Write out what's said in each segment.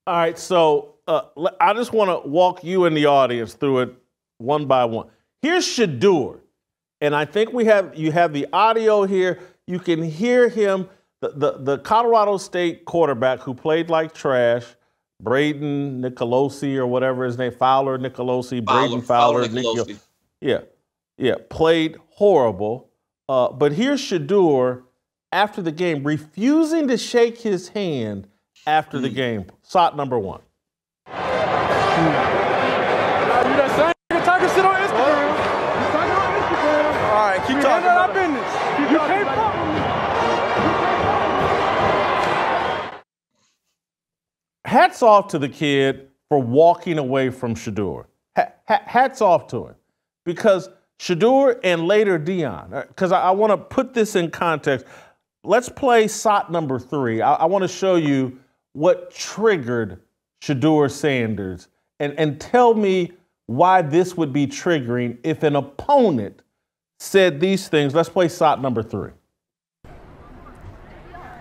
All right, so I just want to walk you and the audience through it one by one. Here's Shedeur, and I think you have the audio here. You can hear him, the Colorado State quarterback who played like trash, Braden Nicolosi or whatever his name, Fowler Nicolosi, Braden Fowler Nicolosi. Yeah, played horrible. But here's Shedeur after the game, refusing to shake his hand after the game. Shot number one. You that same nigga talking shit on Instagram. You talking on Instagram. All right, keep talking about our business. You can't fuck with me. Hats off to the kid for walking away from Shedeur. Hats off to him. Because Shedeur and later Deion, because I want to put this in context. Let's play shot number 3. I want to show you what triggered Shedeur Sanders and tell me why this would be triggering if an opponent said these things. Let's play shot number 3.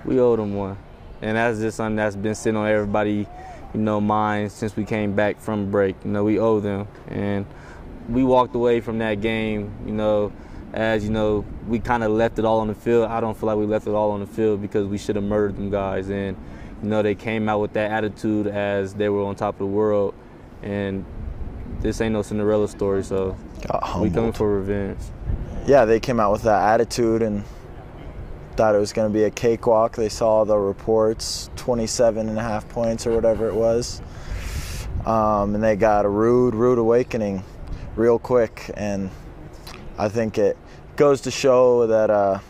We owed them one. And that's just something that's been sitting on everybody, mind since we came back from break. We owe them. And we walked away from that game, as we kind of left it all on the field. I don't feel like we left it all on the field because we should have murdered them guys. And, they came out with that attitude as they were on top of the world. And this ain't no Cinderella story, so we coming for revenge. Yeah, they came out with that attitude and thought it was going to be a cakewalk. They saw the reports, 27.5 points or whatever it was. And they got a rude awakening real quick. And I think it goes to show that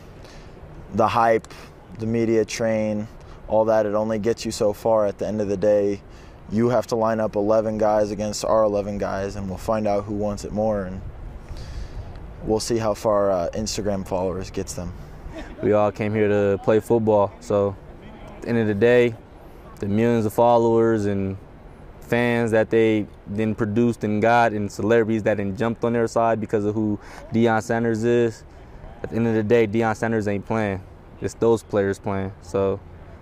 the hype, the media train, all that, it only gets you so far. At the end of the day, you have to line up 11 guys against our 11 guys, and we'll find out who wants it more. And we'll see how far Instagram followers gets them. We all came here to play football. So at the end of the day, the millions of followers and fans that they then produced and got and celebrities that then jumped on their side because of who Deion Sanders is, at the end of the day, Deion Sanders ain't playing. It's those players playing. So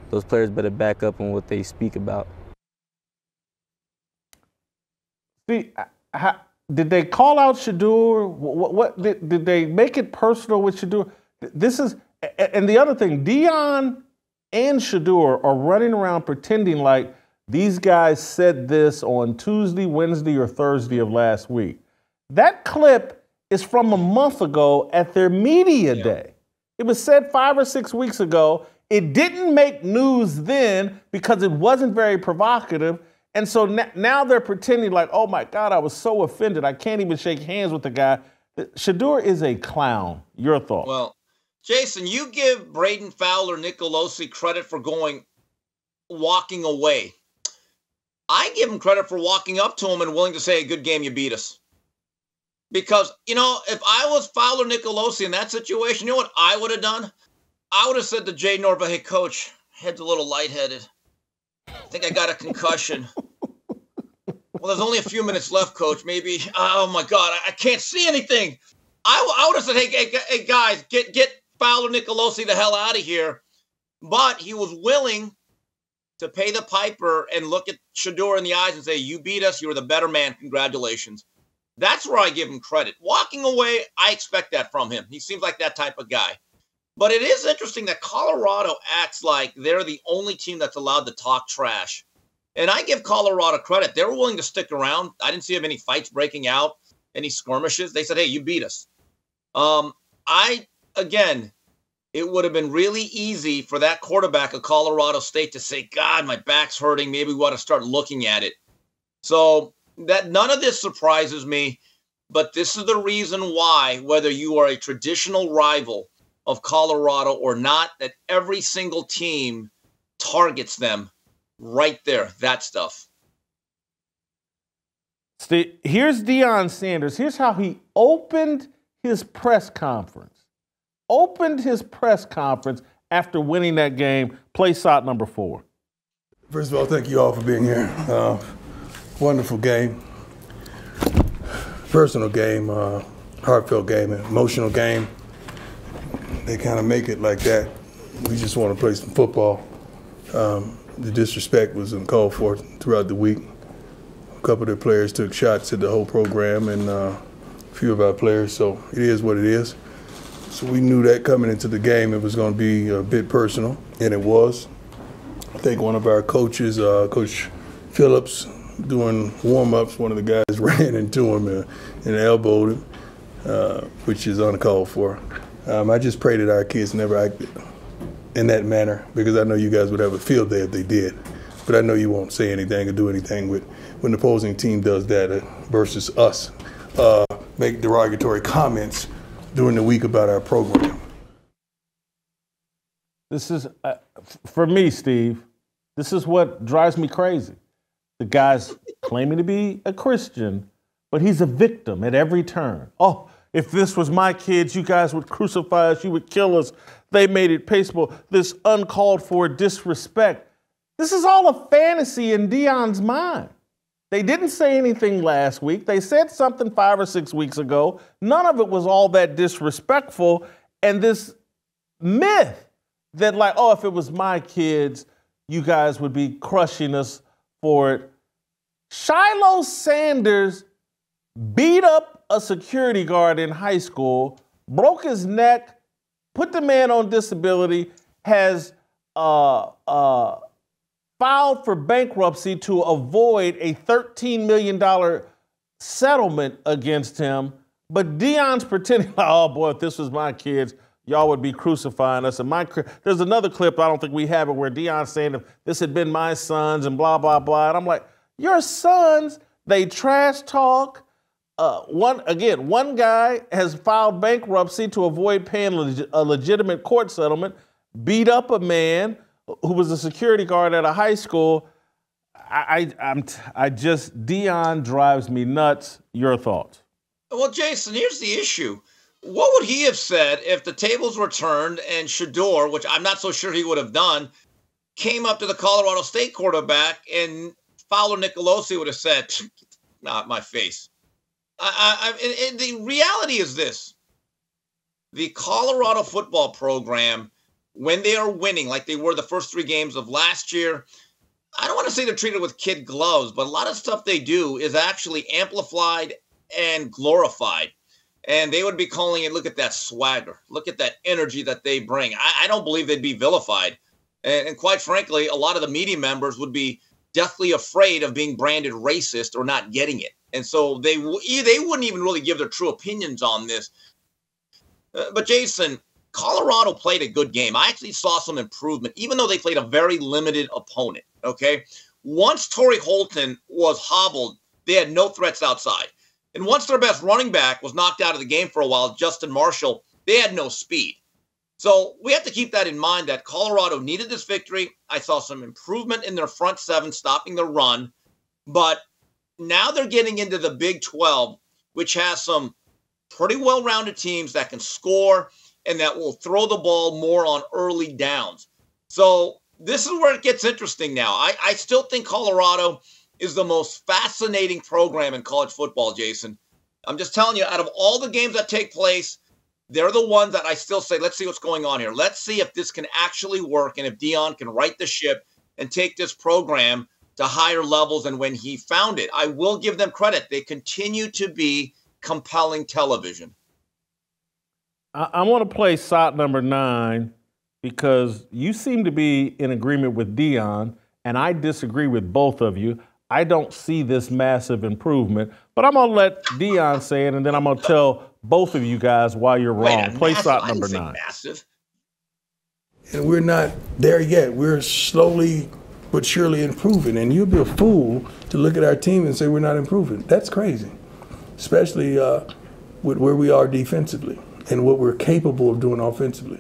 those players better back up on what they speak about. See, did they call out Shedeur? What did they make it personal with Shedeur? This is, and the other thing, Deion and Shedeur are running around pretending like these guys said this on Tuesday, Wednesday, or Thursday of last week. That clip is from a month ago at their media day. It was said 5 or 6 weeks ago. It didn't make news then because it wasn't very provocative. And so now they're pretending like, oh my God, I was so offended. I can't even shake hands with the guy. Shedeur is a clown. Your thought? Well, Jason, you give Braden Fowler Nicolosi credit for walking away. I give him credit for walking up to him and willing to say, good game, you beat us. Because, if I was Fowler Nicolosi in that situation, you know what I would have done? I would have said to Jay Norva, hey, coach, head's a little lightheaded. I think I got a concussion. Well, there's only a few minutes left, coach. Maybe, oh my God, I can't see anything. I would have said, hey, guys, get Fowler Nicolosi the hell out of here. But he was willing to pay the piper and look at Shedeur in the eyes and say, you beat us, you were the better man, congratulations. That's where I give him credit. Walking away, I expect that from him. He seems like that type of guy. But it is interesting that Colorado acts like they're the only team that's allowed to talk trash. And I give Colorado credit. They were willing to stick around. I didn't see any fights breaking out, any skirmishes. They said, hey, you beat us. Again, it would have been really easy for that quarterback of Colorado State to say, God, my back's hurting. Maybe we ought to start looking at it. So that none of this surprises me. But this is the reason why, whether you are a traditional rival of Colorado or not, that every single team targets them right there, that stuff. Steve, here's Deion Sanders. Here's how he opened his press conference. After winning that game. Play shot number 4. First of all, thank you all for being here. Wonderful game. Personal game, heartfelt game, emotional game. They kind of make it like that. We just want to play some football. the disrespect was uncalled for throughout the week. A couple of their players took shots at the whole program and a few of our players, so it is what it is. So we knew that coming into the game it was going to be a bit personal, and it was. I think one of our coaches, Coach Phillips, doing warm-ups, one of the guys ran into him and elbowed him, which is uncalled for. I just pray that our kids never acted in that manner, because I know you guys would have a field day if they did. But I know you won't say anything or do anything when the opposing team does that versus us make derogatory comments during the week about our program. This is, for me, Steve, this is what drives me crazy. The guy's claiming to be a Christian, but he's a victim at every turn. Oh, if this was my kids, you guys would crucify us, you would kill us. They made it peaceable. This uncalled for disrespect. This is all a fantasy in Deion's mind. They didn't say anything last week. They said something 5 or 6 weeks ago. None of it was all that disrespectful. And this myth that, like, oh, if it was my kids, you guys would be crushing us for it. Shiloh Sanders beat up a security guard in high school, broke his neck, put the man on disability, has filed for bankruptcy to avoid a $13 million settlement against him. But Deion's pretending, oh boy, if this was my kids, y'all would be crucifying us. And there's another clip, I don't think we have it, where Deion's saying if this had been my sons and blah, blah, blah. And I'm like, your sons, they trash talk. One guy has filed bankruptcy to avoid paying a legitimate court settlement, beat up a man who was a security guard at a high school. Deion drives me nuts. Your thoughts? Well, Jason, here's the issue. What would he have said if the tables were turned and Shedeur, which I'm not so sure he would have done, came up to the Colorado State quarterback and Fowler Nicolosi would have said, not my face. And the reality is this. The Colorado football program, when they are winning, like they were the first 3 games of last year, I don't want to say they're treated with kid gloves, but a lot of stuff they do is actually amplified and glorified. And they would be calling it, look at that swagger. Look at that energy that they bring. I don't believe they'd be vilified. And quite frankly, a lot of the media members would be deathly afraid of being branded racist or not getting it. And so they wouldn't even really give their true opinions on this. But Jason, Colorado played a good game. I actually saw some improvement, even though they played a very limited opponent, okay? Once Torrey Holton was hobbled, they had no threats outside. And once their best running back was knocked out of the game for a while, Justin Marshall, they had no speed. So we have to keep that in mind that Colorado needed this victory. I saw some improvement in their front 7, stopping the run. But now they're getting into the Big 12, which has some pretty well-rounded teams that can score and that will throw the ball more on early downs. So this is where it gets interesting now. I still think Colorado is the most fascinating program in college football, Jason. I'm just telling you, out of all the games that take place, they're the ones that I still say, let's see what's going on here. Let's see if this can actually work and if Deion can right the ship and take this program to higher levels than when he found it. I will give them credit. They continue to be compelling television. I want to play SOT number 9 because you seem to be in agreement with Deion, and I disagree with both of you. I don't see this massive improvement, but I'm going to let Deion say it, and then I'm going to tell both of you guys why you're wrong. Play SOT number 9. Massive. And we're not there yet. We're slowly but surely improving, and you'll be a fool to look at our team and say we're not improving. That's crazy, especially with where we are defensively and what we're capable of doing offensively.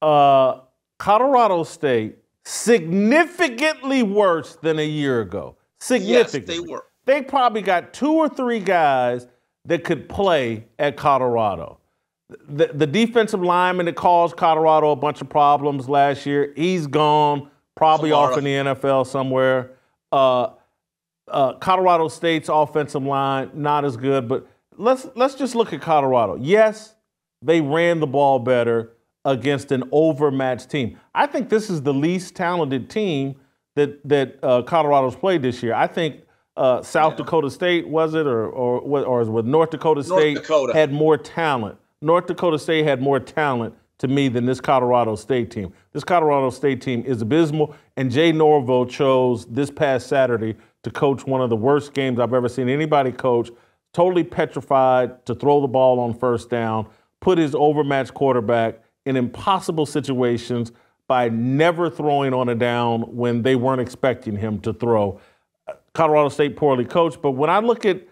Colorado State, significantly worse than a year ago. Significantly. Yes, they were. They probably got 2 or 3 guys that could play at Colorado. The defensive lineman that caused Colorado a bunch of problems last year, he's gone, probably off in the NFL somewhere. Colorado State's offensive line, not as good, but let's just look at Colorado. Yes, they ran the ball better against an overmatched team. I think this is the least talented team that Colorado's played this year. I think South Dakota State, was it, or was North Dakota State had more talent. North Dakota State had more talent to me than this Colorado State team. This Colorado State team is abysmal, and Jay Norville chose this past Saturday to coach one of the worst games I've ever seen anybody coach, totally petrified to throw the ball on first down, put his overmatched quarterback in impossible situations by never throwing on a down when they weren't expecting him to throw. Colorado State poorly coached, but when I look at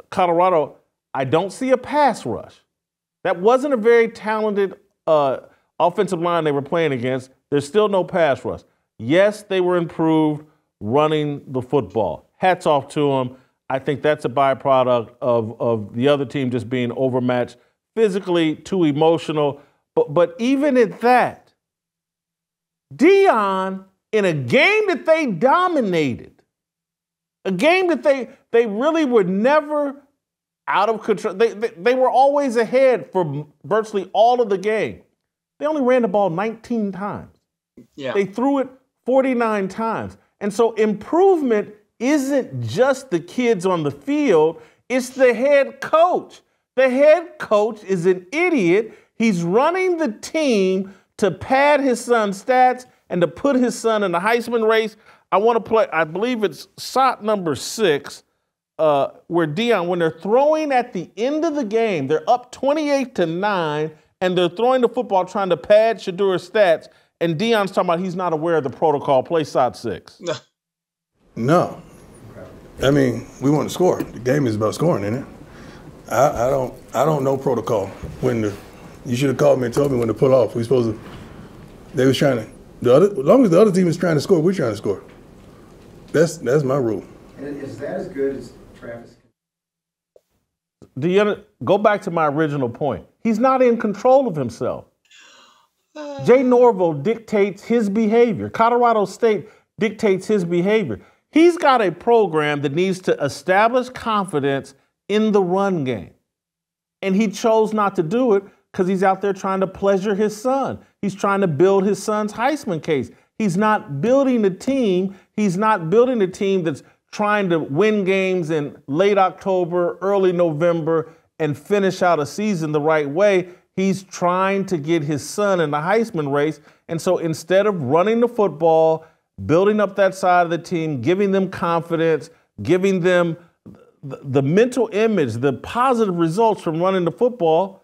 Colorado, I don't see a pass rush. That wasn't a very talented offensive line they were playing against. There's still no pass rush. Yes, they were improved running the football. Hats off to them. I think that's a byproduct of the other team just being overmatched physically, too emotional. But even at that, Deion, in a game that they dominated, a game that they really were never out of control. They were always ahead for virtually all of the game. They only ran the ball 19 times. Yeah. They threw it 49 times. And so improvement isn't just the kids on the field, it's the head coach. The head coach is an idiot. He's running the team to pad his son's stats and to put his son in the Heisman race. I want to play, I believe it's shot number 6, where Deion, when they're throwing at the end of the game, they're up 28-9, and they're throwing the football trying to pad Shedeur's stats, and Deion's talking about he's not aware of the protocol. Play shot 6. No. I mean, we want to score. The game is about scoring, isn't it? I don't know protocol. You should have called me and told me when to pull off. They was trying to, as long as the other team is trying to score, we're trying to score. That's my rule. And is that as good as Travis? Go back to my original point. He's not in control of himself. Jay Norville dictates his behavior. Colorado State dictates his behavior. He's got a program that needs to establish confidence in the run game. And he chose not to do it because he's out there trying to pleasure his son. He's trying to build his son's Heisman case. He's not building a team. He's not building a team that's trying to win games in late October, early November, and finish out a season the right way. He's trying to get his son in the Heisman race. And so instead of running the football, building up that side of the team, giving them confidence, giving them the mental image, the positive results from running the football,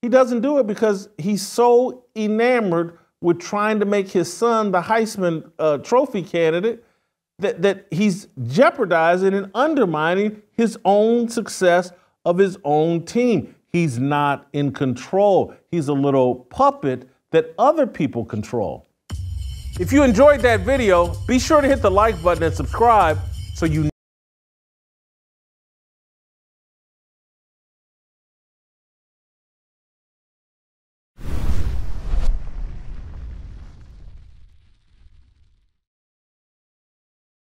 he doesn't do it because he's so enamored with trying to make his son the Heisman Trophy candidate that he's jeopardizing and undermining his own success of his own team. He's not in control. He's a little puppet that other people control. If you enjoyed that video, be sure to hit the like button and subscribe so you